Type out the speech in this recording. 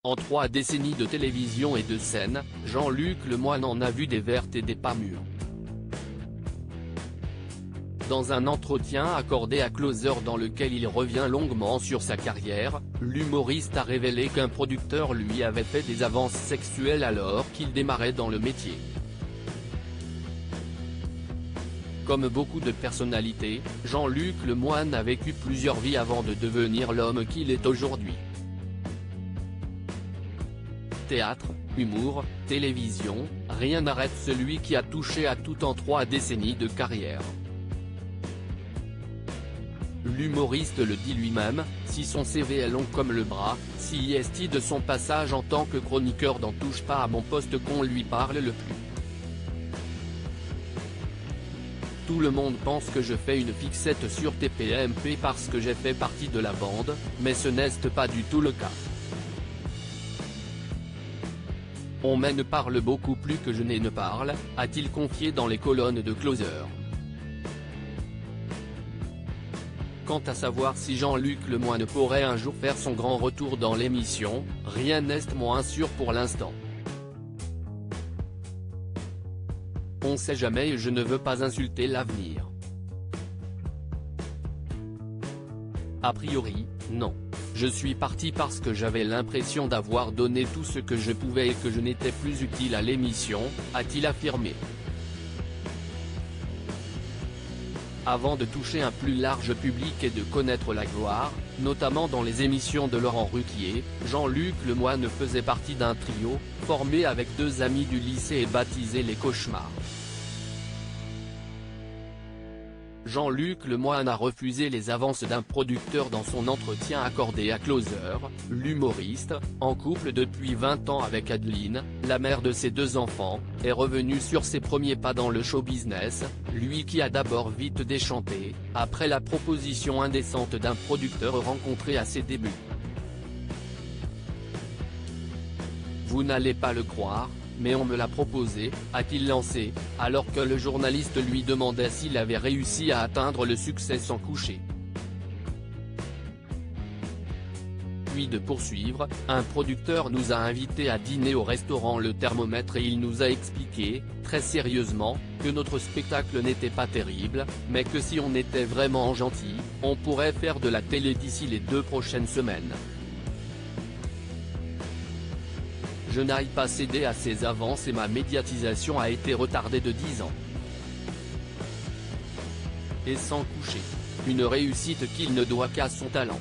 En 3 décennies de télévision et de scène, Jean-Luc Lemoyne en a vu des vertes et des pas mûres. Dans un entretien accordé à Closer dans lequel il revient longuement sur sa carrière, l'humoriste a révélé qu'un producteur lui avait fait des avances sexuelles alors qu'il démarrait dans le métier. Comme beaucoup de personnalités, Jean-Luc Lemoyne a vécu plusieurs vies avant de devenir l'homme qu'il est aujourd'hui. Théâtre, humour, télévision, rien n'arrête celui qui a touché à tout en 3 décennies de carrière. L'humoriste le dit lui-même, si son CV est long comme le bras, si est de son passage en tant que chroniqueur dans Touche pas à mon poste qu'on lui parle le plus. Tout le monde pense que je fais une fixette sur TPMP parce que j'ai fait partie de la bande, mais ce n'est pas du tout le cas. On ne parle beaucoup plus que je ne parle, a-t-il confié dans les colonnes de Closer. Quant à savoir si Jean-Luc Lemoyne pourrait un jour faire son grand retour dans l'émission, rien n'est moins sûr pour l'instant. On sait jamais et je ne veux pas insulter l'avenir. A priori, non. Je suis parti parce que j'avais l'impression d'avoir donné tout ce que je pouvais et que je n'étais plus utile à l'émission, a-t-il affirmé. Avant de toucher un plus large public et de connaître la gloire, notamment dans les émissions de Laurent Ruquier, Jean-Luc Lemoyne faisait partie d'un trio, formé avec 2 amis du lycée et baptisé les Cauchemars. Jean-Luc Lemoyne a refusé les avances d'un producteur dans son entretien accordé à Closer. L'humoriste, en couple depuis 20 ans avec Adeline, la mère de ses 2 enfants, est revenu sur ses premiers pas dans le show business, lui qui a d'abord vite déchanté, après la proposition indécente d'un producteur rencontré à ses débuts. Vous n'allez pas le croire, mais on me l'a proposé, a-t-il lancé, alors que le journaliste lui demandait s'il avait réussi à atteindre le succès sans coucher. Puis de poursuivre, un producteur nous a invités à dîner au restaurant Le Thermomètre et il nous a expliqué, très sérieusement, que notre spectacle n'était pas terrible, mais que si on était vraiment gentil, on pourrait faire de la télé d'ici les 2 prochaines semaines. Je n'aille pas céder à ces avances et ma médiatisation a été retardée de 10 ans. Et sans coucher. Une réussite qu'il ne doit qu'à son talent.